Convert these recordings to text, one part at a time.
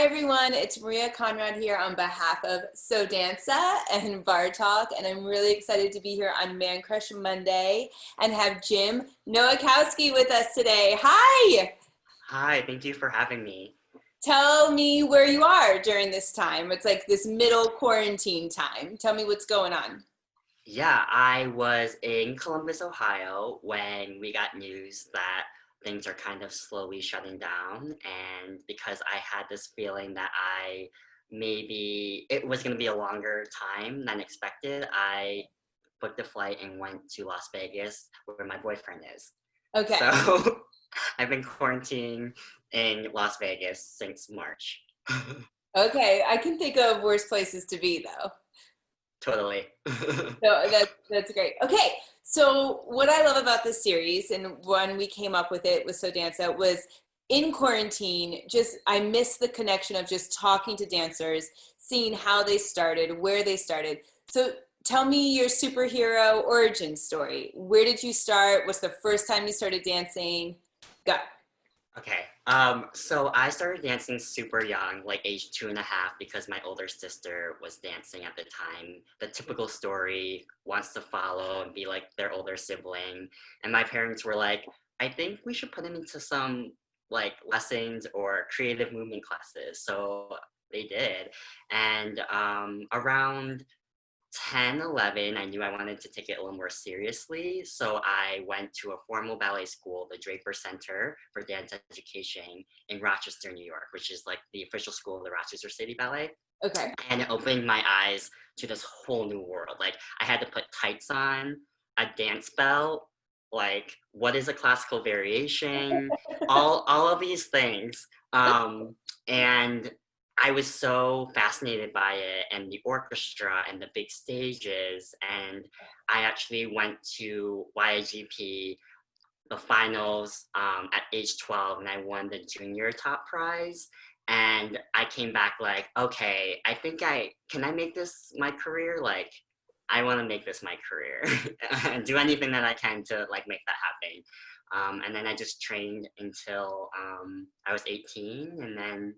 everyone, it's Maria Konrad here on behalf of Só Dança and Barre Talk, and I'm really excited to be here on Man Crush Monday and have Jim Nowakowski with us today. Hi! Hi, thank you for having me. Tell me where you are during this time. It's like this middle quarantine time. Tell me what's going on. Yeah, I was in Columbus, Ohio when we got news that things are kind of slowly shutting down. And because I had this feeling that maybe it was going to be a longer time than expected, I booked a flight and went to Las Vegas where my boyfriend is. Okay. So I've been quarantining in Las Vegas since March. Okay, I can think of worse places to be though. Totally. So that's great. Okay, so what I love about this series, and when we came up with it with Só Dança, was in quarantine, I miss the connection of just talking to dancers, seeing how they started, where they started. So tell me your superhero origin story. Where did you start? What's the first time you started dancing? Go. Okay, so I started dancing super young, like age 2.5, because my older sister was dancing at the time. The typical story, wants to follow and be like their older sibling. And my parents were like, I think we should put him into some like lessons or creative movement classes. So they did. And around 10, 11, I knew I wanted to take it a little more seriously. So I went to a formal ballet school, the Draper Center for Dance Education in Rochester, New York, which is like the official school of the Rochester City Ballet. Okay. And it opened my eyes to this whole new world. Like I had to put tights on, a dance belt, like what is a classical variation, all of these things. And I was so fascinated by it and the orchestra and the big stages. And I actually went to YIGP, the finals at age 12, and I won the junior top prize. And I came back like, okay, can I make this my career? Like, I want to make this my career and do anything that I can to like make that happen. And then I just trained until I was 18, and then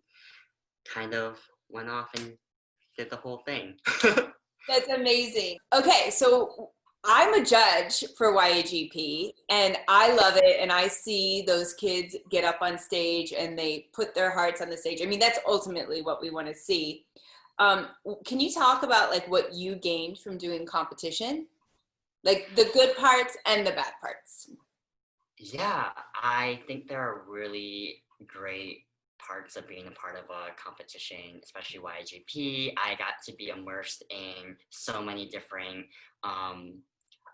kind of went off and did the whole thing. That's amazing. Okay, so I'm a judge for YAGP and I love it, and I see those kids get up on stage and they put their hearts on the stage. I mean, that's ultimately what we want to see. Can you talk about like what you gained from doing competition? Like the good parts and the bad parts. Yeah, I think there are really great parts of being a part of a competition, especially YGP. I got to be immersed in so many different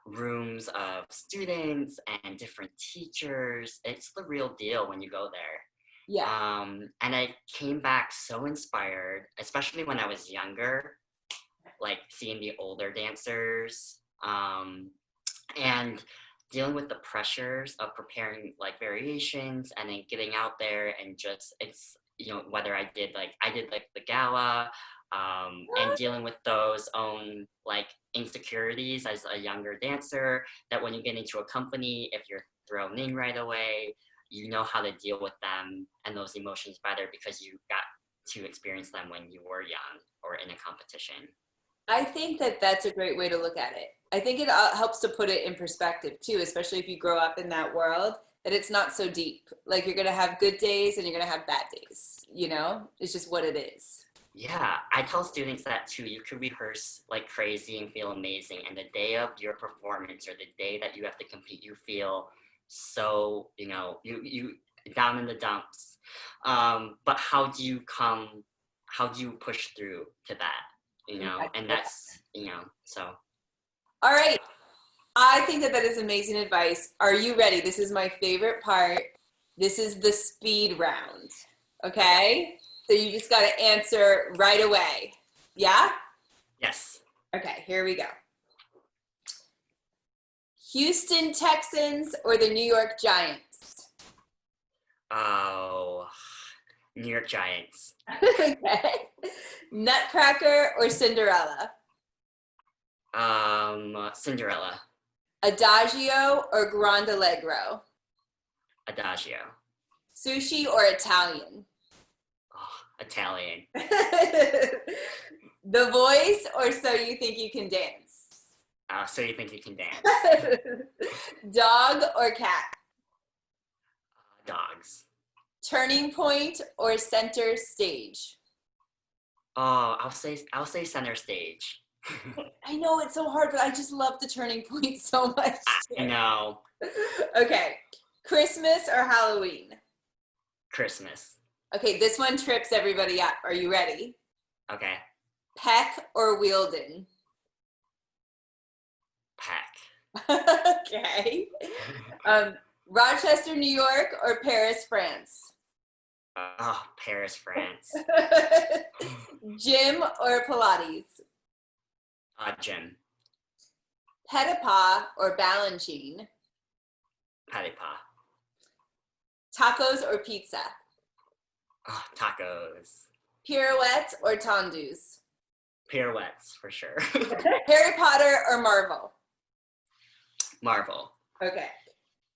rooms of students and different teachers. It's the real deal when you go there. Yeah. And I came back so inspired, especially when I was younger, like seeing the older dancers and dealing with the pressures of preparing like variations and then getting out there and just whether I did the gala and dealing with those own like insecurities as a younger dancer, that when you get into a company, if you're thrown in right away, you know how to deal with them and those emotions better because you got to experience them when you were young or in a competition. I think that that's a great way to look at it. I think it helps to put it in perspective too, especially if you grow up in that world, that it's not so deep. Like you're going to have good days and you're going to have bad days, you know? It's just what it is. Yeah, I tell students that too. You could rehearse like crazy and feel amazing, and the day of your performance or the day that you have to compete, you feel so, you down in the dumps. But how do you push through to that? And that's, so. All right. I think that is amazing advice. Are you ready? This is my favorite part. This is the speed round. Okay? So you just got to answer right away. Yeah? Yes. Okay, here we go. Houston Texans or the New York Giants? Oh, New York Giants. Okay. Nutcracker or Cinderella? Cinderella. Adagio or Grand Allegro? Adagio. Sushi or Italian? Oh, Italian. The Voice or So You Think You Can Dance? So You Think You Can Dance. Dog or cat? Dogs. Turning Point or Center Stage? Oh, I'll say center stage. I know it's so hard, but I just love the Turning Point so much. I know. Okay, Christmas or Halloween? Christmas. Okay, this one trips everybody up. Are you ready? Okay. Peck or Wielden? Peck. Okay. Rochester, New York or Paris, France? Paris, France. Gym or Pilates? Gym. Pet-a-paw or Balanchine? Pet-a-paw. Tacos or pizza? Tacos. Pirouettes or tendus? Pirouettes, for sure. Harry Potter or Marvel? Marvel. Okay.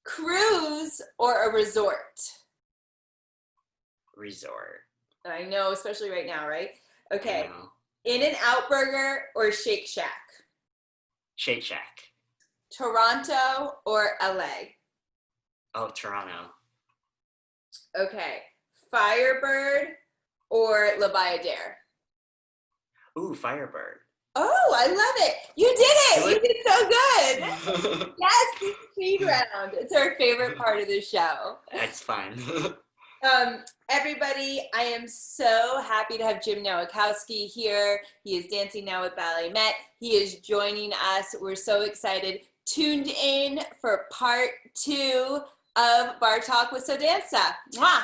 Cruise or a resort? Resort. I know, especially right now, right? Okay. I know. In-N-Out Burger or Shake Shack? Shake Shack. Toronto or LA? Oh, Toronto. Okay. Firebird or La Bayadere? Ooh, Firebird. Oh, I love it. You did it. You did so good. Yes, the speed round. It's our favorite part of the show. That's fun. Everybody, I am so happy to have Jim Nowakowski here. He is dancing now with BalletMET. He is joining us. We're so excited. Tuned in for part 2 of Barre Talk with Só Dança. Mwah!